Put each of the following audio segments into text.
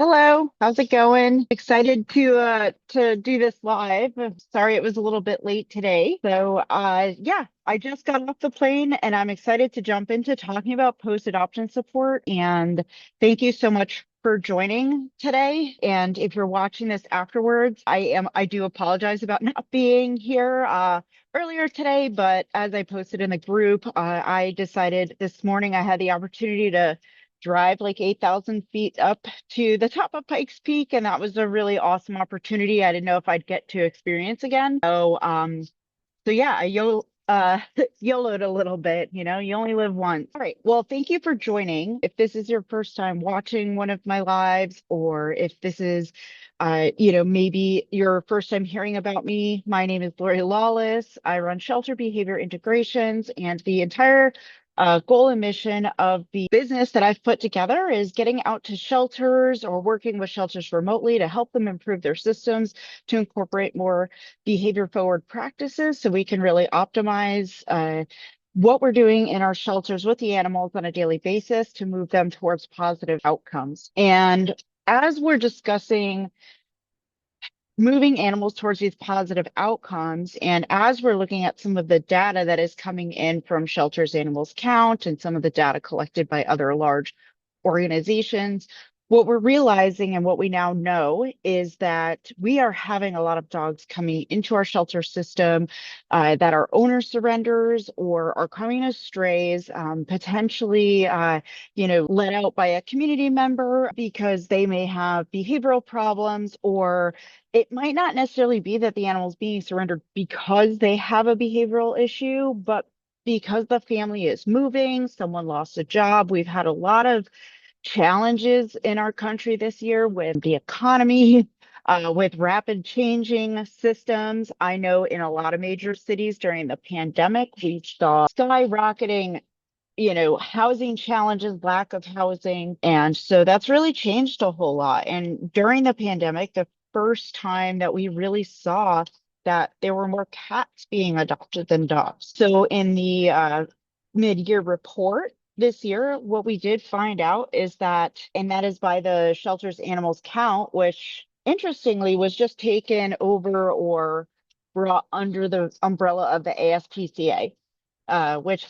Hello, how's it going? Excited to do this live. I'm sorry it was a little bit late today. Yeah, I just got off the plane and I'm excited to jump into talking about post-adoption support. And thank you so much for joining today. And if you're watching this afterwards, I do apologize about not being here earlier today, but as I posted in the group, I decided this morning I had the opportunity to drive like 8,000 feet up to the top of Pikes Peak, and that was a really awesome opportunity. I didn't know if I'd get to experience again. So yeah, YOLO'd a little bit, you only live once. All right. Well, thank you for joining. If this is your first time watching one of my lives, or if this is, maybe your first time hearing about me, my name is Laurie Lawless. I run Shelter Behavior Integrations, and the entire goal and mission of the business that I've put together is getting out to shelters or working with shelters remotely to help them improve their systems to incorporate more behavior forward practices so we can really optimize what we're doing in our shelters with the animals on a daily basis to move them towards positive outcomes. And as we're discussing moving animals towards these positive outcomes. And as we're looking at some of the data that is coming in from Shelters Animals Count and some of the data collected by other large organizations, what we're realizing and what we now know is that we are having a lot of dogs coming into our shelter system that are owner surrenders or are coming as strays, potentially, let out by a community member because they may have behavioral problems, or it might not necessarily be that the animal's being surrendered because they have a behavioral issue, but because the family is moving, someone lost a job. We've had a lot of challenges in our country this year with the economy, with rapid changing systems. I know in a lot of major cities during the pandemic, we saw skyrocketing housing challenges, lack of housing. And so that's really changed a whole lot. And during the pandemic, the first time that we really saw that there were more cats being adopted than dogs. So in the mid-year report this year, what we did find out is that, and that is by the Shelters Animals Count, which interestingly was just taken over or brought under the umbrella of the ASPCA, which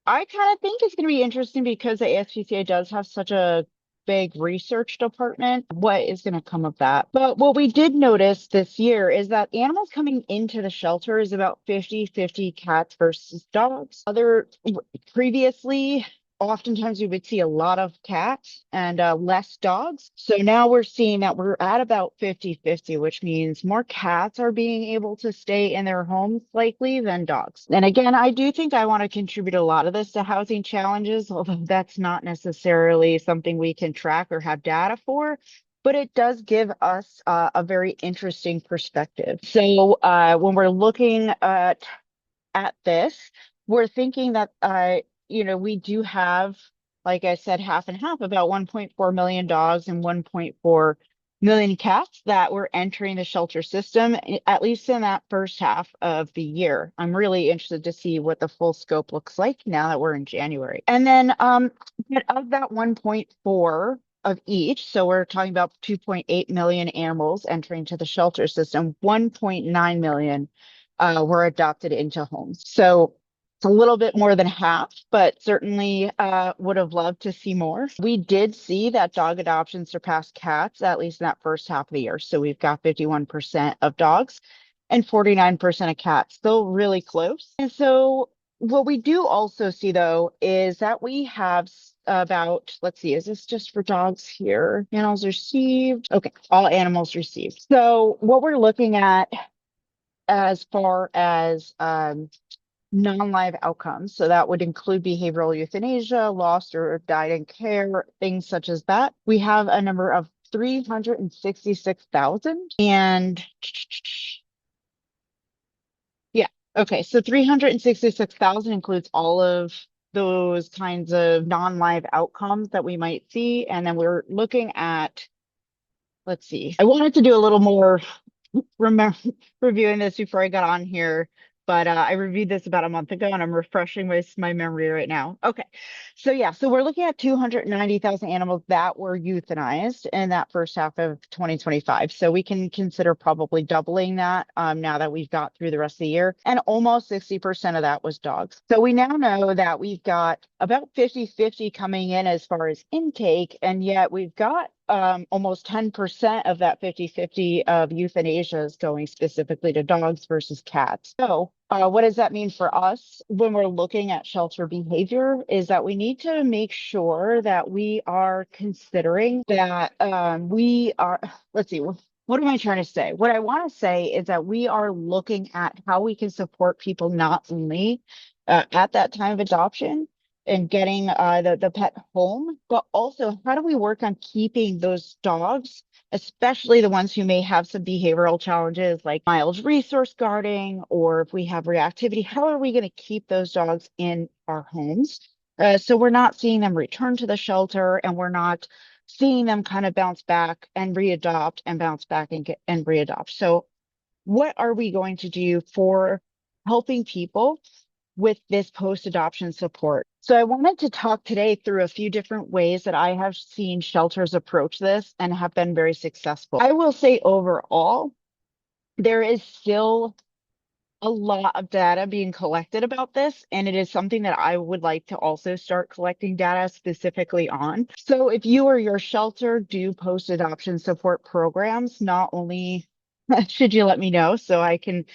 I kind of think it's going to be interesting because the ASPCA does have such a big research department. What is going to come of that? But what we did notice this year is that animals coming into the shelter is about 50-50 cats versus dogs. Previously, oftentimes we would see a lot of cats and less dogs. So now we're seeing that we're at about 50-50, which means more cats are being able to stay in their homes likely than dogs. And again, I do think I want to contribute a lot of this to housing challenges, although that's not necessarily something we can track or have data for. But it does give us a very interesting perspective. So when we're looking at this, we're thinking that we do have, like I said, half and half, about 1.4 million dogs and 1.4 million cats that were entering the shelter system, at least in that first half of the year. I'm really interested to see what the full scope looks like now that we're in January. And then but of that 1.4 of each, so we're talking about 2.8 million animals entering to the shelter system, 1.9 million were adopted into homes. So it's a little bit more than half, but certainly would have loved to see more. We did see that dog adoption surpassed cats, at least in that first half of the year. So we've got 51% of dogs and 49% of cats, still really close. And so what we do also see, though, is that we have about, let's see, is this just for dogs here? Animals received. Okay, all animals received. So what we're looking at as far as non-live outcomes. So that would include behavioral euthanasia, lost or died in care, things such as that. We have a number of 366,000. And yeah, okay. So 366,000 includes all of those kinds of non-live outcomes that we might see. And then we're looking at, let's see, I wanted to do a little more remember reviewing this before I got on here, but I reviewed this about a month ago and I'm refreshing my memory right now. Okay. So yeah, so we're looking at 290,000 animals that were euthanized in that first half of 2025. So we can consider probably doubling that now that we've got through the rest of the year. And almost 60% of that was dogs. So we now know that we've got about 50-50 coming in as far as intake, and yet we've got almost 10% of that 50-50 of euthanasia is going specifically to dogs versus cats. So what does that mean for us when we're looking at shelter behavior is that we need to make sure that we are considering that we are, let's see, what am I trying to say? What I want to say is that we are looking at how we can support people not only at that time of adoption and getting the pet home, but also how do we work on keeping those dogs, especially the ones who may have some behavioral challenges like mild resource guarding, or if we have reactivity, how are we going to keep those dogs in our homes? So we're not seeing them return to the shelter and we're not seeing them kind of bounce back and readopt and bounce back and get and readopt. So what are we going to do for helping people with this post-adoption support? So I wanted to talk today through a few different ways that I have seen shelters approach this and have been very successful. I will say overall, there is still a lot of data being collected about this, and it is something that I would like to also start collecting data specifically on. So if you or your shelter do post-adoption support programs, not only should you let me know so I can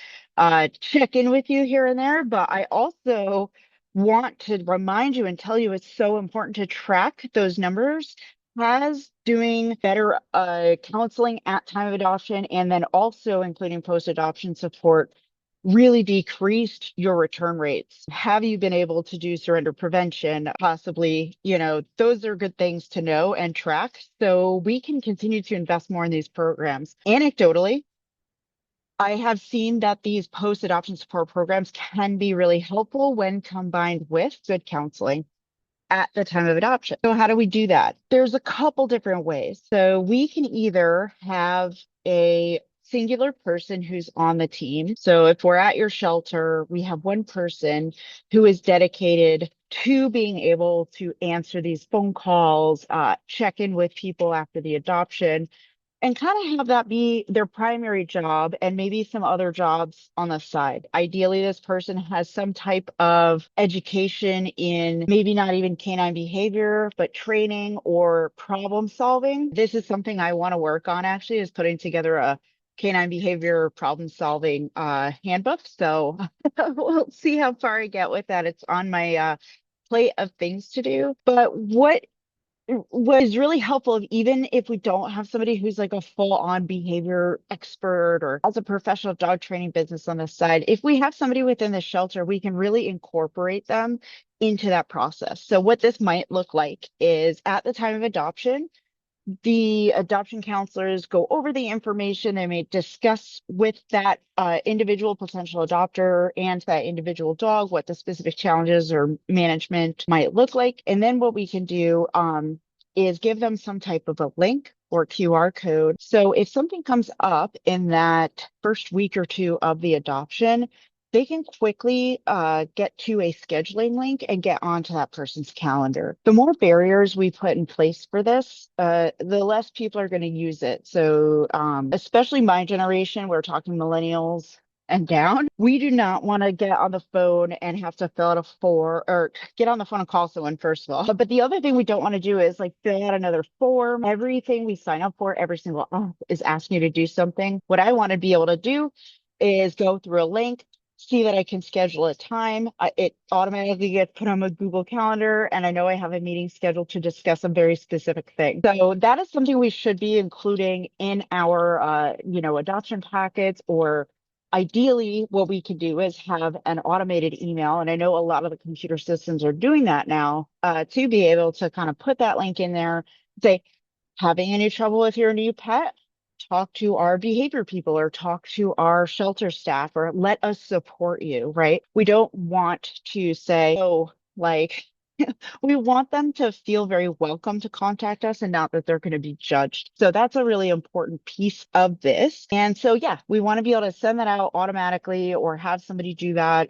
check in with you here and there, but I also want to remind you and tell you it's so important to track those numbers. Has doing better counseling at time of adoption and then also including post-adoption support really decreased your return rates? Have you been able to do surrender prevention? Possibly, those are good things to know and track so we can continue to invest more in these programs. Anecdotally, I have seen that these post-adoption support programs can be really helpful when combined with good counseling at the time of adoption. So how do we do that? There's a couple different ways. So we can either have a singular person who's on the team. So if we're at your shelter, we have one person who is dedicated to being able to answer these phone calls, check in with people after the adoption, and kind of have that be their primary job and maybe some other jobs on the side. Ideally, this person has some type of education in maybe not even canine behavior, but training or problem solving. This is something I want to work on actually, is putting together a canine behavior problem solving handbook. So we'll see how far I get with that. It's on my plate of things to do. But what is really helpful, even if we don't have somebody who's like a full-on behavior expert or has a professional dog training business on the side, if we have somebody within the shelter, we can really incorporate them into that process. So what this might look like is at the time of adoption, the adoption counselors go over the information. They may discuss with that individual potential adopter and that individual dog what the specific challenges or management might look like. And then what we can do is give them some type of a link or QR code. So if something comes up in that first week or two of the adoption, they can quickly get to a scheduling link and get onto that person's calendar. The more barriers we put in place for this, the less people are going to use it. So especially my generation, we're talking millennials and down, we do not want to get on the phone and have to fill out a form or get on the phone and call someone, first of all. But the other thing we don't want to do is like fill out another form. Everything we sign up for, every single app is asking you to do something. What I want to be able to do is go through a link, see that I can schedule a time. It automatically gets put on my Google Calendar, and I know I have a meeting scheduled to discuss a very specific thing. So that is something we should be including in our, adoption packets, or ideally what we could do is have an automated email. And I know a lot of the computer systems are doing that now to be able to kind of put that link in there, say, having any trouble with your new pet? Talk to our behavior people or talk to our shelter staff or let us support you, right? We don't want to say, oh, like we want them to feel very welcome to contact us and not that they're going to be judged. So that's a really important piece of this. And so, yeah, we want to be able to send that out automatically or have somebody do that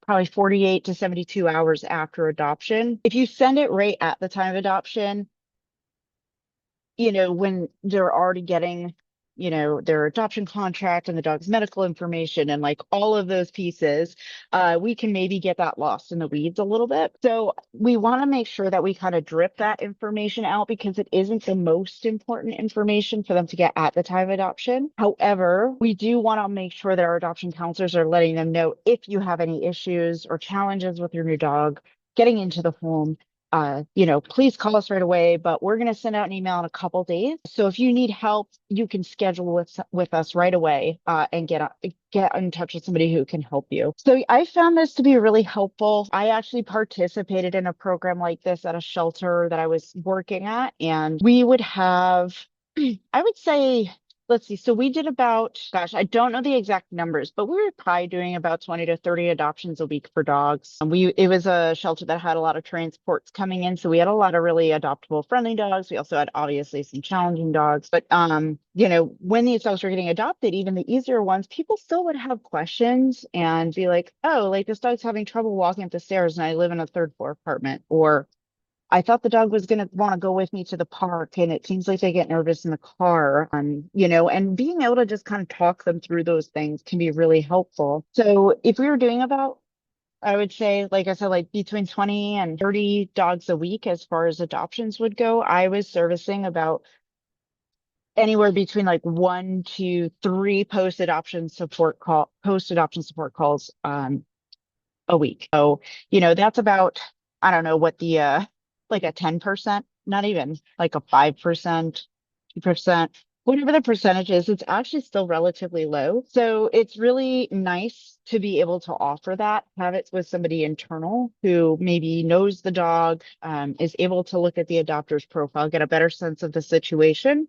probably 48 to 72 hours after adoption. If you send it right at the time of adoption, when they're already getting, their adoption contract and the dog's medical information and like all of those pieces, we can maybe get that lost in the weeds a little bit. So we want to make sure that we kind of drip that information out because it isn't the most important information for them to get at the time of adoption. However, we do want to make sure that our adoption counselors are letting them know if you have any issues or challenges with your new dog getting into the home, please call us right away, but we're going to send out an email in a couple days. So if you need help, you can schedule with us right away and get in touch with somebody who can help you. So I found this to be really helpful. I actually participated in a program like this at a shelter that I was working at, and we would have, I would say, let's see. So we did about, gosh, I don't know the exact numbers, but we were probably doing about 20 to 30 adoptions a week for dogs. And it was a shelter that had a lot of transports coming in. So we had a lot of really adoptable friendly dogs. We also had obviously some challenging dogs. But when these dogs were getting adopted, even the easier ones, people still would have questions and be like, oh, like this dog's having trouble walking up the stairs and I live in a third floor apartment. Or I thought the dog was going to want to go with me to the park, and it seems like they get nervous in the car. And being able to just kind of talk them through those things can be really helpful. So if we were doing about, I would say, like I said, like between 20 and 30 dogs a week as far as adoptions would go, I was servicing about anywhere between like 1 to 3 post adoption support calls a week. So, that's about, I don't know what the like a 10%, not even like a 5%, 2%, whatever the percentage is, it's actually still relatively low. So it's really nice to be able to offer that, have it with somebody internal who maybe knows the dog, is able to look at the adopter's profile, get a better sense of the situation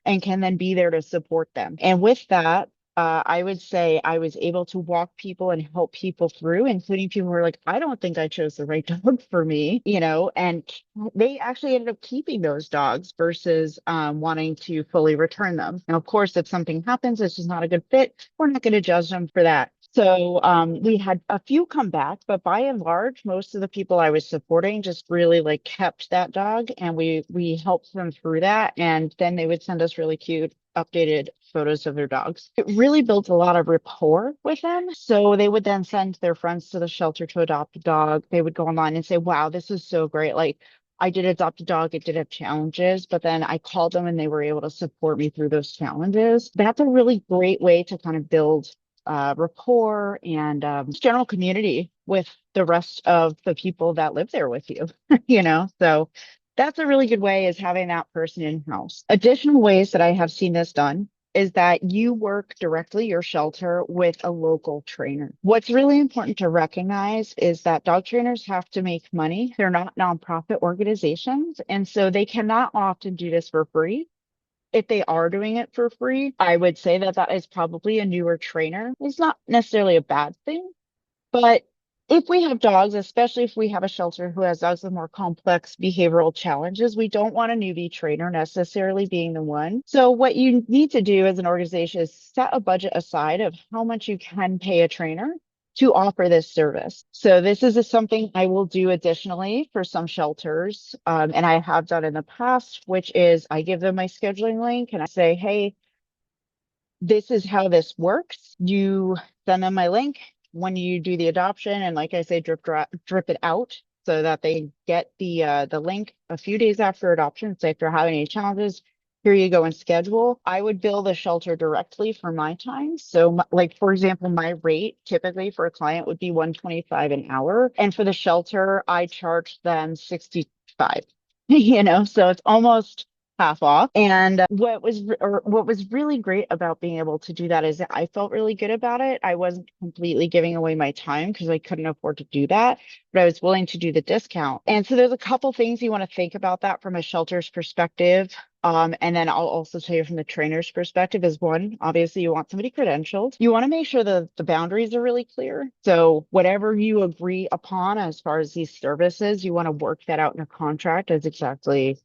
and can then be there to support them. And with that, I would say I was able to walk people and help people through, including people who are like, I don't think I chose the right dog for me, and they actually ended up keeping those dogs versus wanting to fully return them. Now, of course, if something happens, it's just not a good fit, we're not going to judge them for that. So we had a few come back, but by and large, most of the people I was supporting just really like kept that dog, and we helped them through that. And then they would send us really cute updated photos of their dogs. It really built a lot of rapport with them. So they would then send their friends to the shelter to adopt a dog. They would go online and say, wow, this is so great. Like I did adopt a dog. It did have challenges, but then I called them and they were able to support me through those challenges. That's a really great way to kind of build rapport and just general community with the rest of the people that live there with you, So that's a really good way is having that person in house. Additional ways that I have seen this done is that you work directly your shelter with a local trainer. What's really important to recognize is that dog trainers have to make money. They're not nonprofit organizations, and so they cannot often do this for free. If they are doing it for free, I would say that that is probably a newer trainer. It's not necessarily a bad thing, but if we have dogs, especially if we have a shelter who has dogs with more complex behavioral challenges, we don't want a newbie trainer necessarily being the one. So what you need to do as an organization is set a budget aside of how much you can pay a trainer to offer this service. So this is something I will do additionally for some shelters, and I have done in the past, which is I give them my scheduling link and I say, hey, this is how this works. You send them my link when you do the adoption, and like I say, drip it out so that they get the link a few days after adoption. Say if they're having any challenges, here you go and schedule. I would bill the shelter directly for my time. So, like for example, my rate typically for a client would be 125 an hour, and for the shelter, I charge them 65. So it's almost half off. And what was really great about being able to do that is that I felt really good about it. I wasn't completely giving away my time because I couldn't afford to do that, but I was willing to do the discount. And so there's a couple things you want to think about that from a shelter's perspective. And then I'll also tell you from the trainer's perspective is one, obviously you want somebody credentialed. You want to make sure the boundaries are really clear. So whatever you agree upon as far as these services, you want to work that out in a contract as exactly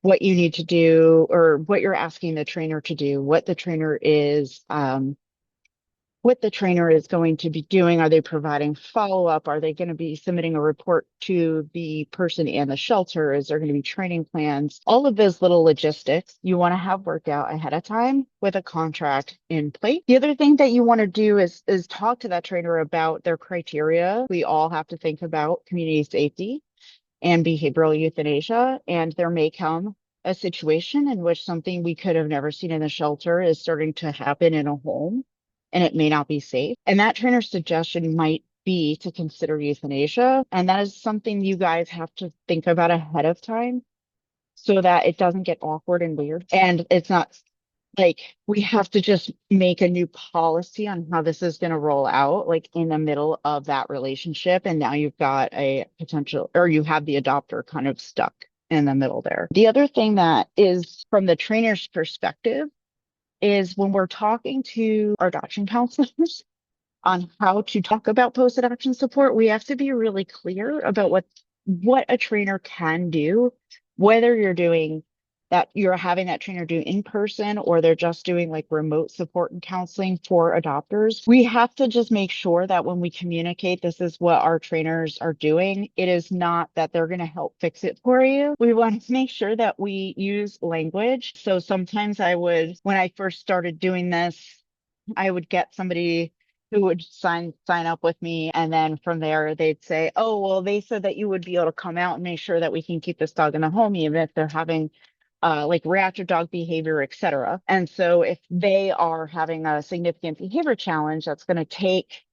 what you need to do or what you're asking the trainer to do, what the trainer is going to be doing. Are they providing follow-up? Are they going to be submitting a report to the person in the shelter? Is there going to be training plans? All of those little logistics you want to have worked out ahead of time with a contract in place. The other thing that you want to do is talk to that trainer about their criteria. We all have to think about community safety and behavioral euthanasia, and there may come a situation in which something we could have never seen in the shelter is starting to happen in a home and it may not be safe. And that trainer's suggestion might be to consider euthanasia. And that is something you guys have to think about ahead of time so that it doesn't get awkward and weird. And it's not like we have to just make a new policy on how this is going to roll out, like in the middle of that relationship. And now you've got a potential, or you have the adopter kind of stuck in the middle there. The other thing that is from the trainer's perspective is when we're talking to our adoption counselors on how to talk about post-adoption support, we have to be really clear about what a trainer can do, whether you're doing that, you're having that trainer do in person or they're just doing like remote support and counseling for adopters. We have to just make sure that when we communicate this is what our trainers are doing, it is not that they're going to help fix it for you. We want to make sure that we use language. So sometimes when I first started doing this, I would get somebody who would sign up with me, and then from there they'd say, oh well, they said that you would be able to come out and make sure that we can keep this dog in the home even if they're having like reactive dog behavior, etc. And so if they are having a significant behavior challenge that's going to take,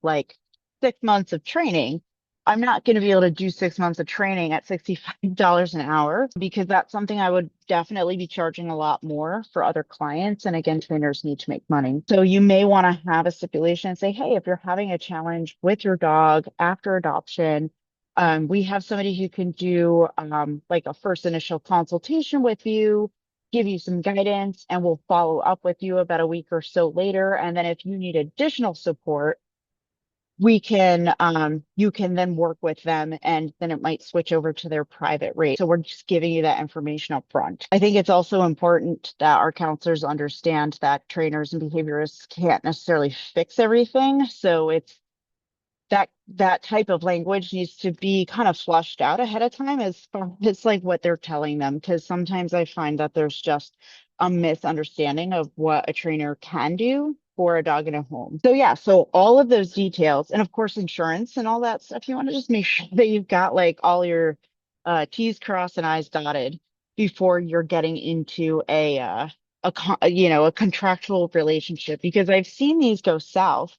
like 6 months of training, I'm not going to be able to do 6 months of training at $65 an hour because that's something I would definitely be charging a lot more for other clients. And again, trainers need to make money. So you may want to have a stipulation and say, hey, if you're having a challenge with your dog after adoption, we have somebody who can do like a first initial consultation with you, give you some guidance, and we'll follow up with you about a week or so later. And then if you need additional support, you can then work with them and then it might switch over to their private rate. So we're just giving you that information up front. I think it's also important that our counselors understand that trainers and behaviorists can't necessarily fix everything. So that type of language needs to be kind of flushed out ahead of time as far as like what they're telling them, because sometimes I find that there's just a misunderstanding of what a trainer can do for a dog in a home. So yeah, so all of those details and of course insurance and all that stuff, you want to just make sure that you've got like all your T's crossed and I's dotted before you're getting into a contractual relationship, because I've seen these go south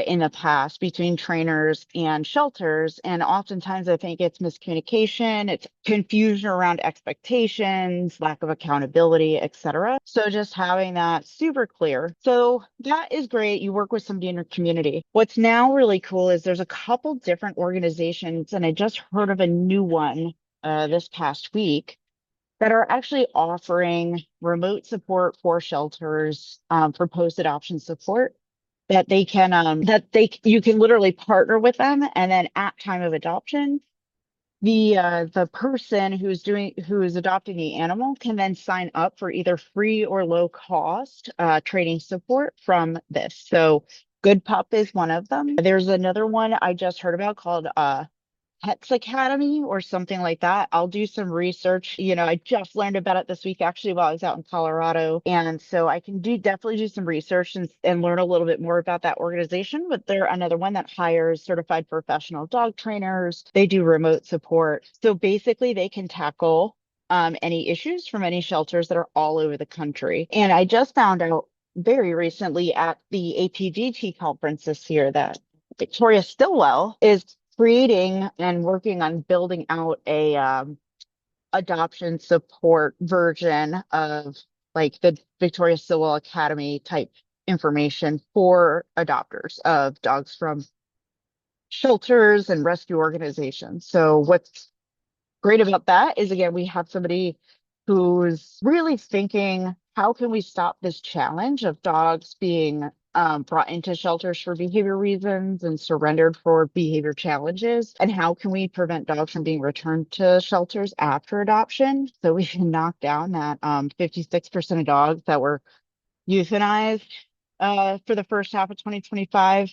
in the past between trainers and shelters. And oftentimes I think it's miscommunication, it's confusion around expectations, lack of accountability, etc. So just having that super clear. So that is great. You work with somebody in your community. What's now really cool is there's a couple different organizations, and I just heard of a new one this past week that are actually offering remote support for shelters for post-adoption support that you can literally partner with them, and then at time of adoption the person who is adopting the animal can then sign up for either free or low cost training support from this. So GoodPUP is one of them. There's another one I just heard about called Pets Academy or something like that. I'll do some research. I just learned about it this week actually while I was out in Colorado. And so I can definitely do some research and learn a little bit more about that organization. But they're another one that hires certified professional dog trainers. They do remote support. So basically they can tackle any issues from any shelters that are all over the country. And I just found out very recently at the APDT conference this year that Victoria Stillwell is creating and working on building out a adoption support version of like the Victoria Stillwell Academy type information for adopters of dogs from shelters and rescue organizations. So what's great about that is again, we have somebody who's really thinking, how can we stop this challenge of dogs being brought into shelters for behavior reasons and surrendered for behavior challenges? And how can we prevent dogs from being returned to shelters after adoption so we can knock down that 56% of dogs that were euthanized for the first half of 2025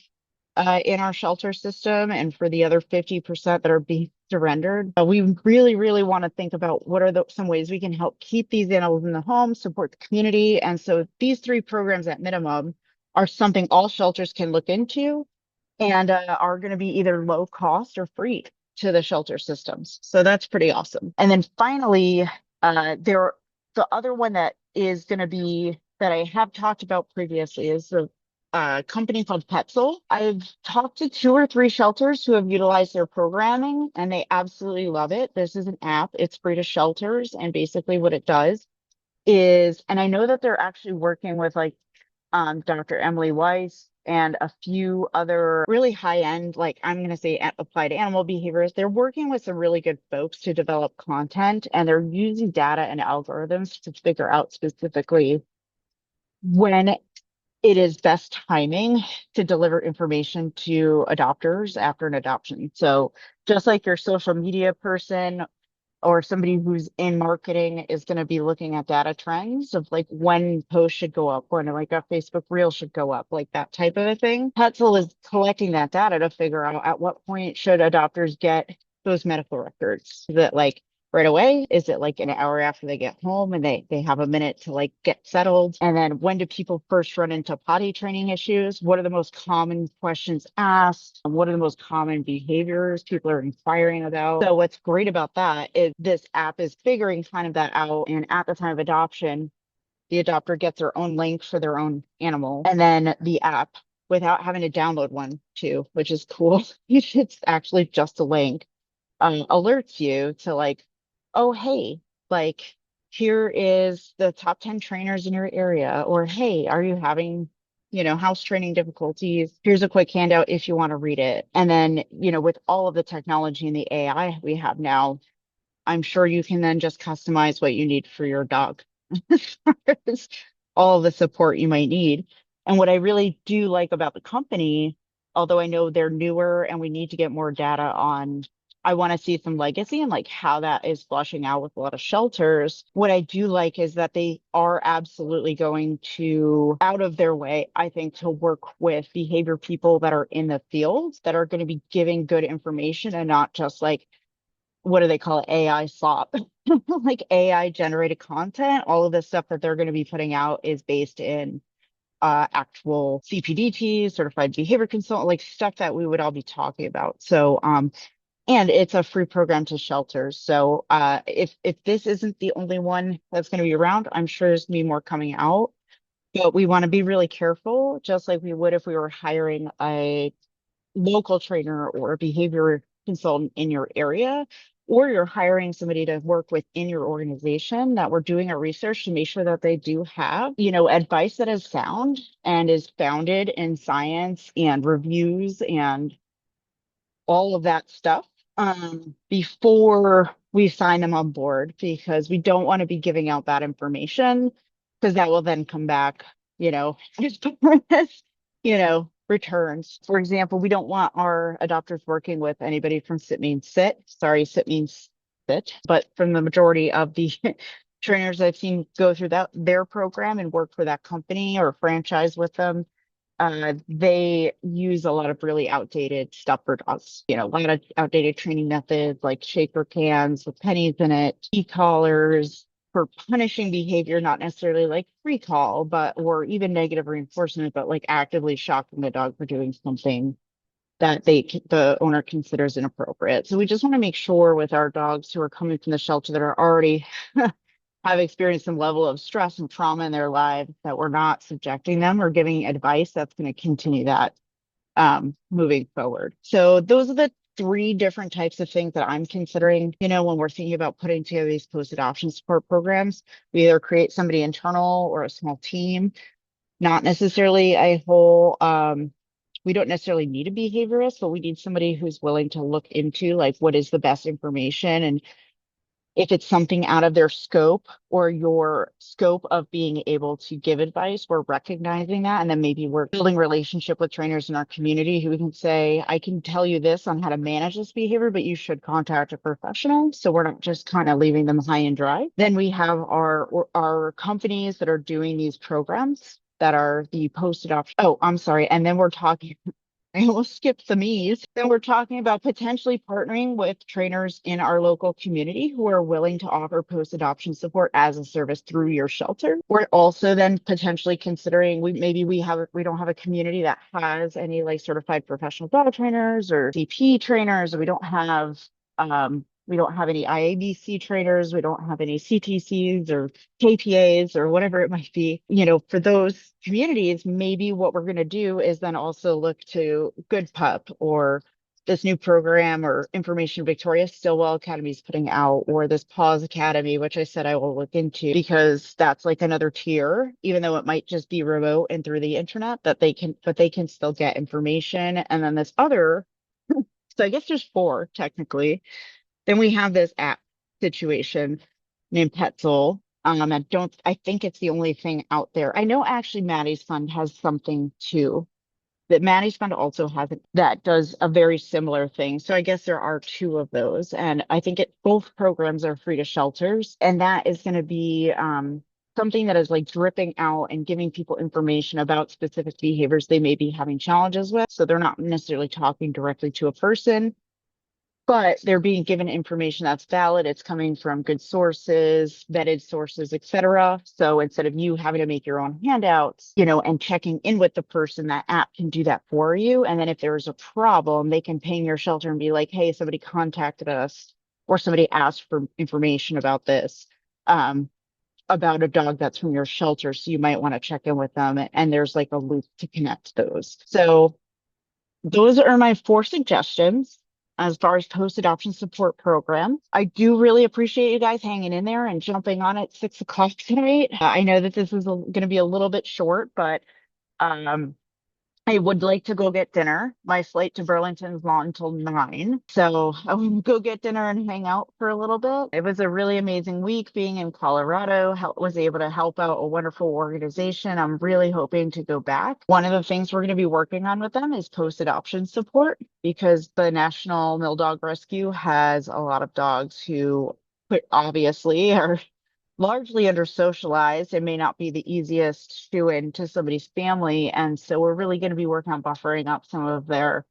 in our shelter system, and for the other 50% that are being surrendered. We really, really want to think about what are some ways we can help keep these animals in the home, support the community. And so these three programs at minimum are something all shelters can look into and are going to be either low cost or free to the shelter systems. So that's pretty awesome. And then finally, there the other one that is going to be that I have talked about previously is the company called Petzel. I've talked to two or three shelters who have utilized their programming and they absolutely love it. This is an app, it's free to shelters. And basically, what it does is, and I know that they're actually working with like Dr. Emily Weiss and a few other really high end, like I'm going to say applied animal behaviors. They're working with some really good folks to develop content and they're using data and algorithms to figure out specifically when it is best timing to deliver information to adopters after an adoption. So just like your social media person or somebody who's in marketing is going to be looking at data trends of like when posts should go up, when like a Facebook reel should go up, like that type of a thing. Petzel is collecting that data to figure out at what point should adopters get those medical records. Is it like right away? Is it like an hour after they get home and they have a minute to like get settled? And then when do people first run into potty training issues? What are the most common questions asked? What are the most common behaviors people are inquiring about? So what's great about that is this app is figuring kind of that out. And at the time of adoption, the adopter gets their own link for their own animal. And then the app, without having to download one too, which is cool. It's actually just a link alerts you to like, oh, hey, like here is the top 10 trainers in your area, or hey, are you having, house training difficulties? Here's a quick handout if you want to read it. And then, with all of the technology and the AI we have now, I'm sure you can then just customize what you need for your dog as far as all the support you might need. And what I really do like about the company, although I know they're newer and we need to get more data on, I want to see some legacy and like how that is flushing out with a lot of shelters. What I do like is that they are absolutely going to out of their way, I think, to work with behavior people that are in the field that are going to be giving good information and not just like, what do they call it? AI slop, like AI generated content. All of the stuff that they're going to be putting out is based in actual CPDT, certified behavior consultant, like stuff that we would all be talking about. So, and it's a free program to shelters. So, if this isn't the only one that's going to be around, I'm sure there's going to be more coming out. But we want to be really careful, just like we would if we were hiring a local trainer or a behavior consultant in your area, or you're hiring somebody to work within your organization, that we're doing our research to make sure that they do have, advice that is sound and is founded in science and reviews and all of that stuff before we sign them on board, because we don't want to be giving out that information because that will then come back, as far as, returns. For example, we don't want our adopters working with anybody from sit means sit. Sorry, sit means sit, but from the majority of the trainers I've seen go through their program and work for that company or franchise with them, they use a lot of really outdated stuff for dogs. A lot of outdated training methods like shaker cans with pennies in it, e-collars for punishing behavior, not necessarily like recall, but or even negative reinforcement, but like actively shocking the dog for doing something that the owner considers inappropriate. So we just want to make sure with our dogs who are coming from the shelter that are already have experienced some level of stress and trauma in their lives, that we're not subjecting them or giving advice that's going to continue that moving forward. So those are the three different types of things that I'm considering, when we're thinking about putting together these post-adoption support programs. We either create somebody internal or a small team, not necessarily a whole, we don't necessarily need a behaviorist, but we need somebody who's willing to look into like what is the best information and if it's something out of their scope or your scope of being able to give advice, we're recognizing that. And then maybe we're building relationship with trainers in our community who can say, I can tell you this on how to manage this behavior, but you should contact a professional. So we're not just kind of leaving them high and dry. Then we have our companies that are doing these programs that are the post adoption. Oh, I'm sorry. And then we're talking I will skip the me's. Then we're talking about potentially partnering with trainers in our local community who are willing to offer post-adoption support as a service through your shelter. We're also then potentially considering we don't have a community that has any like certified professional dog trainers or CP trainers, or we don't have any IABC trainers, we don't have any CTCs or KPAs or whatever it might be. For those communities, maybe what we're going to do is then also look to GoodPUP or this new program or information Victoria Stillwell Academy is putting out, or this Pause Academy, which I said I will look into because that's like another tier, even though it might just be remote and through the internet, but they can still get information. And then this other, so I guess there's four technically. Then we have this app situation named Petzel. I think it's the only thing out there. I know actually Maddie's Fund has something too. That Maddie's Fund also has it that does a very similar thing. So I guess there are two of those. And I think both programs are free to shelters. And that is going to be something that is like dripping out and giving people information about specific behaviors they may be having challenges with. So they're not necessarily talking directly to a person, but they're being given information that's valid. It's coming from good sources, vetted sources, etc. So instead of you having to make your own handouts, and checking in with the person, that app can do that for you. And then if there's a problem, they can ping your shelter and be like, hey, somebody contacted us or somebody asked for information about this, about a dog that's from your shelter. So you might want to check in with them. And there's like a loop to connect those. So those are my four suggestions as far as post-adoption support program. I do really appreciate you guys hanging in there and jumping on at 6 o'clock tonight. I know that this is going to be a little bit short, but um, I would like to go get dinner. My flight to Burlington is not until 9. So I will go get dinner and hang out for a little bit. It was a really amazing week being in Colorado. Was able to help out a wonderful organization. I'm really hoping to go back. One of the things we're going to be working on with them is post-adoption support because the National Mill Dog Rescue has a lot of dogs who obviously are largely under socialized and may not be the easiest shoe in to somebody's family. And so we're really going to be working on buffering up some of their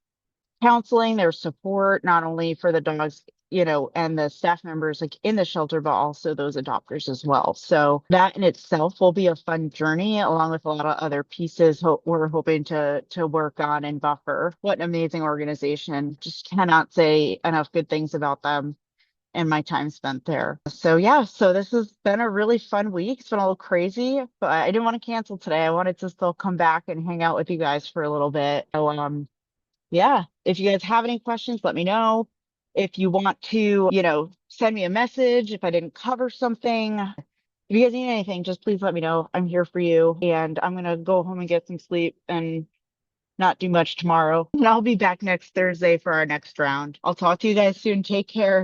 counseling, their support, not only for the dogs, and the staff members like in the shelter, but also those adopters as well. So that in itself will be a fun journey, along with a lot of other pieces we're hoping to work on and buffer. What an amazing organization. Just cannot say enough good things about them and my time spent there. So yeah, so this has been a really fun week. It's been a little crazy, but I didn't want to cancel today. I wanted to still come back and hang out with you guys for a little bit. So yeah, if you guys have any questions, let me know. If you want to, send me a message if I didn't cover something. If you guys need anything, just please let me know. I'm here for you. And I'm gonna go home and get some sleep and not do much tomorrow. And I'll be back next Thursday for our next round. I'll talk to you guys soon. Take care.